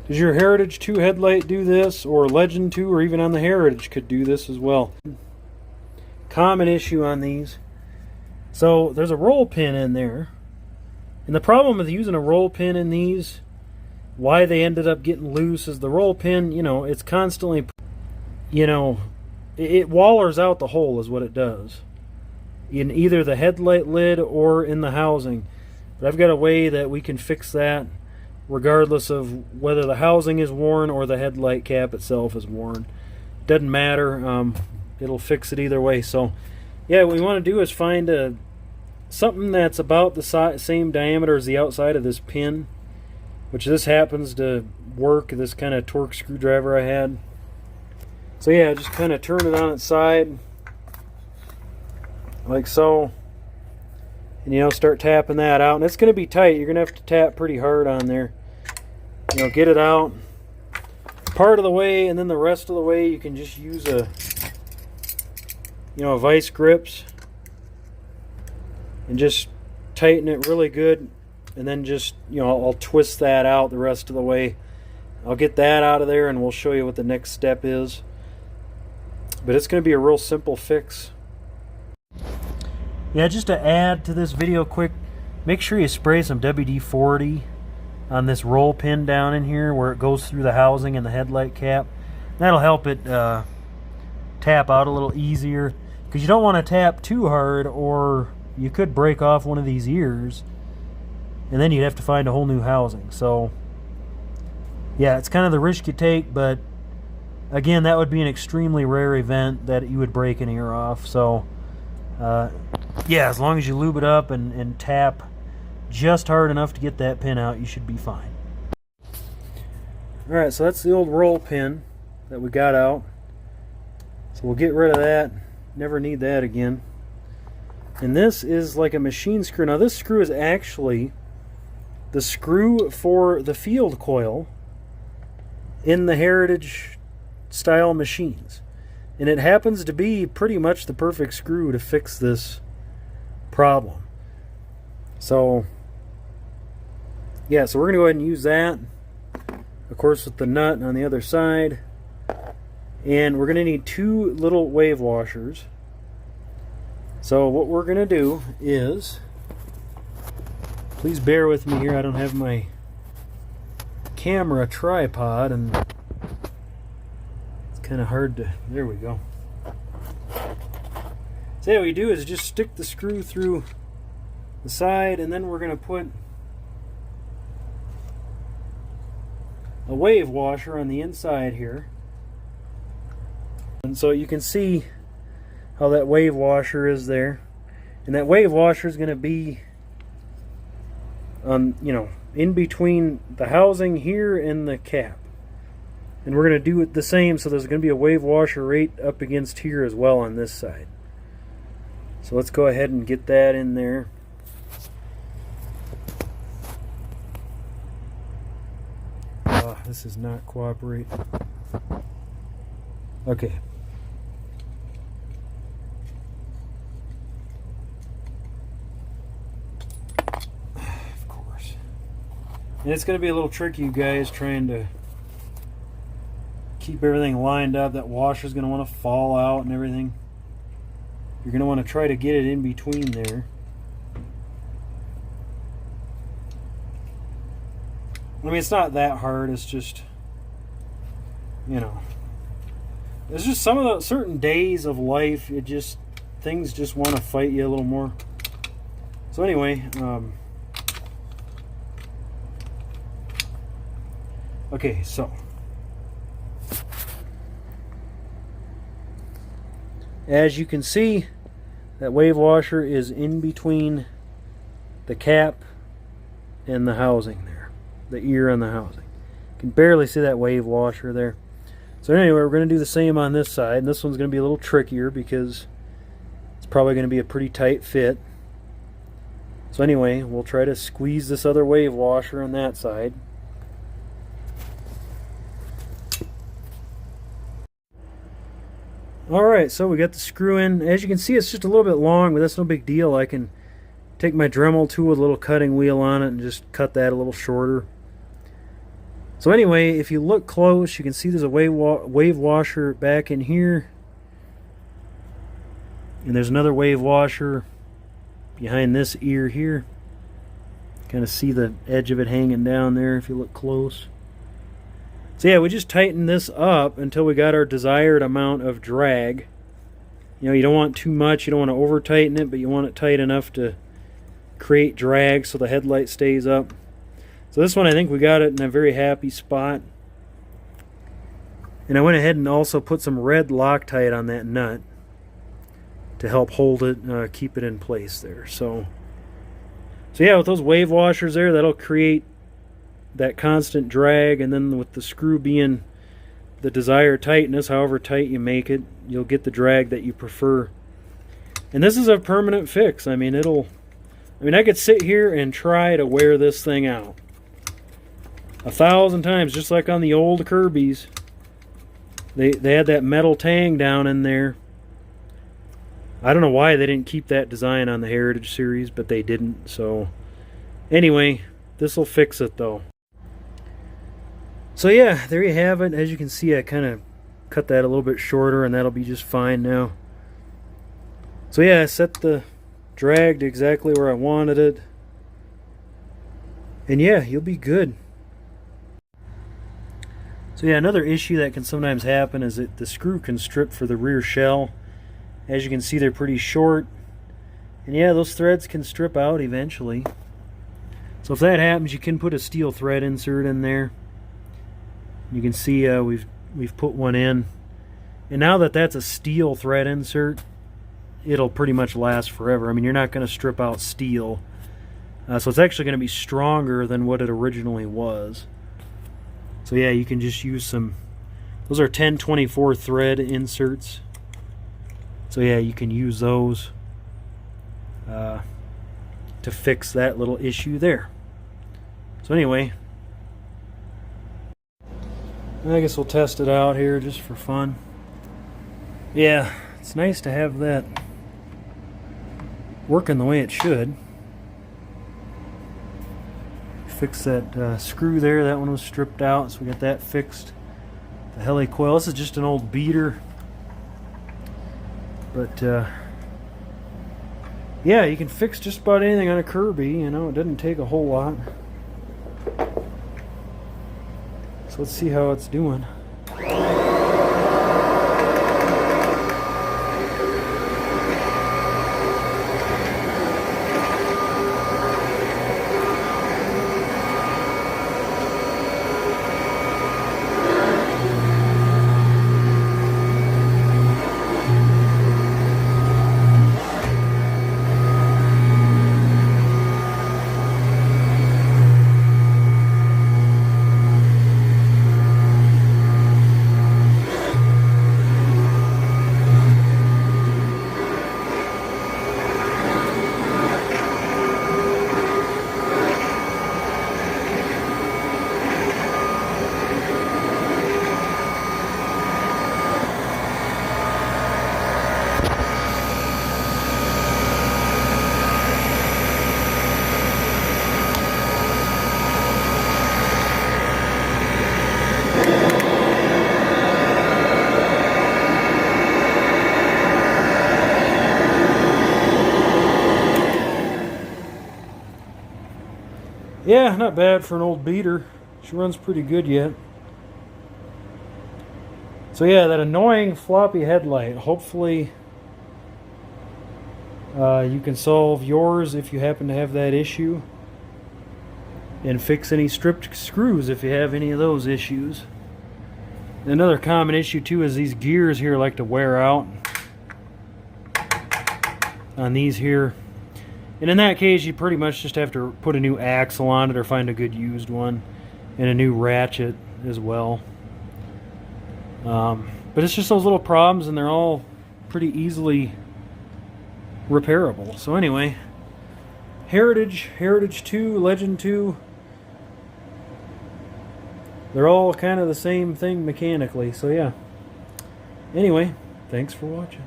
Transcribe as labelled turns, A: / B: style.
A: Does your Heritage 2 headlight do this, or Legend 2, or even on the Heritage could do this as well? Common issue on these. So there's a roll pin in there, and the problem with using a roll pin in these, why they ended up getting loose, is the roll pin, you know, it's constantly, you know, it wallers out the hole is what it does, in either the headlight lid or in the housing. But I've got a way that we can fix that regardless of whether the housing is worn or the headlight cap itself is worn. Doesn't matter. It'll fix it either way. So yeah, what we want to do is find something that's about the same diameter as the outside of this pin, which this happens to work, this kind of torque screwdriver I had. So yeah, just kind of turn it on its side like so, and you know, start tapping that out. And it's going to be tight. You're going to have to tap pretty hard on there. You know, get it out part of the way, and then the rest of the way you can just use a vice grips and just tighten it really good, and then just, you know, I'll twist that out the rest of the way. I'll get that out of there and we'll show you what the next step is. But it's going to be a real simple fix. Yeah, just to add to this video quick, make sure you spray some WD-40 on this roll pin down in here where it goes through the housing and the headlight cap. That'll help it tap out a little easier, because you don't want to tap too hard or you could break off one of these ears and then you'd have to find a whole new housing. So yeah, it's kind of the risk you take, but again, that would be an extremely rare event that you would break an ear off. So yeah, as long as you lube it up and tap just hard enough to get that pin out, you should be fine. Alright, so that's the old roll pin that we got out. So we'll get rid of that. Never need that again. And this is like a machine screw. Now this screw is actually the screw for the field coil in the Heritage style machines. And it happens to be pretty much the perfect screw to fix this problem. So yeah, so we're going to go ahead and use that, of course, with the nut on the other side. And we're going to need 2 little wave washers. So what we're going to do is, please bear with me here, I don't have my camera tripod and it's kind of hard to, there we go. So what we do is just stick the screw through the side, and then we're going to put a wave washer on the inside here. And so you can see how that wave washer is there. And that wave washer is going to be in between the housing here and the cap. And we're going to do it the same, so there's going to be a wave washer right up against here as well on this side. So let's go ahead and get that in there. This is not cooperating. Okay. Of course. And it's going to be a little tricky, you guys, trying to keep everything lined up. That washer's going to want to fall out and everything. You're going to want to try to get it in between there. I mean, it's not that hard. It's just, you know, it's just some of the certain days of life, things just want to fight you a little more. So anyway, okay, so as you can see, that wave washer is in between the cap and the housing there, the ear on the housing. You can barely see that wave washer there. So anyway, we're going to do the same on this side, and this one's going to be a little trickier because it's probably going to be a pretty tight fit. So anyway, we'll try to squeeze this other wave washer on that side. Alright, so we got the screw in. As you can see, it's just a little bit long, but that's no big deal. I can take my Dremel tool with a little cutting wheel on it and just cut that a little shorter. So anyway, if you look close, you can see there's a wave washer back in here. And there's another wave washer behind this ear here. Kind of see the edge of it hanging down there if you look close. So yeah, we just tightened this up until we got our desired amount of drag. You know, you don't want too much, you don't want to over tighten it, but you want it tight enough to create drag so the headlight stays up. So this one, I think we got it in a very happy spot. And I went ahead and also put some red Loctite on that nut to help hold it, keep it in place there. So yeah, with those wave washers there, that'll create that constant drag, and then with the screw being the desired tightness, however tight you make it, you'll get the drag that you prefer. And this is a permanent fix. I mean, I could sit here and try to wear this thing out 1,000 times, just like on the old Kirbys. They had that metal tang down in there. I don't know why they didn't keep that design on the Heritage series, but they didn't. So anyway, this will fix it though. So yeah, there you have it. As you can see, I kind of cut that a little bit shorter, and that'll be just fine now. So yeah, I set the drag to exactly where I wanted it. And yeah, you'll be good. So yeah, another issue that can sometimes happen is that the screw can strip for the rear shell. As you can see, they're pretty short. And yeah, those threads can strip out eventually. So if that happens, you can put a steel thread insert in there. You can see we've put one in. And now that that's a steel thread insert, it'll pretty much last forever. I mean, you're not going to strip out steel. So it's actually going to be stronger than what it originally was. So yeah, you can just use some, those are 1024 thread inserts. So yeah, you can use those to fix that little issue there. So anyway, I guess we'll test it out here just for fun. Yeah, it's nice to have that working the way it should. Fix that screw there. That one was stripped out, so we got that fixed. The heli coil, this is just an old beater. But yeah, you can fix just about anything on a Kirby. You know, it doesn't take a whole lot. So let's see how it's doing. Yeah, not bad for an old beater. She runs pretty good yet. So yeah, that annoying floppy headlight. Hopefully you can solve yours if you happen to have that issue. And fix any stripped screws if you have any of those issues. Another common issue too is these gears here like to wear out on these here. And in that case, you pretty much just have to put a new axle on it or find a good used one, and a new ratchet as well. But it's just those little problems, and they're all pretty easily repairable. So anyway, Heritage 2, Legend 2, they're all kind of the same thing mechanically. So yeah. Anyway, thanks for watching.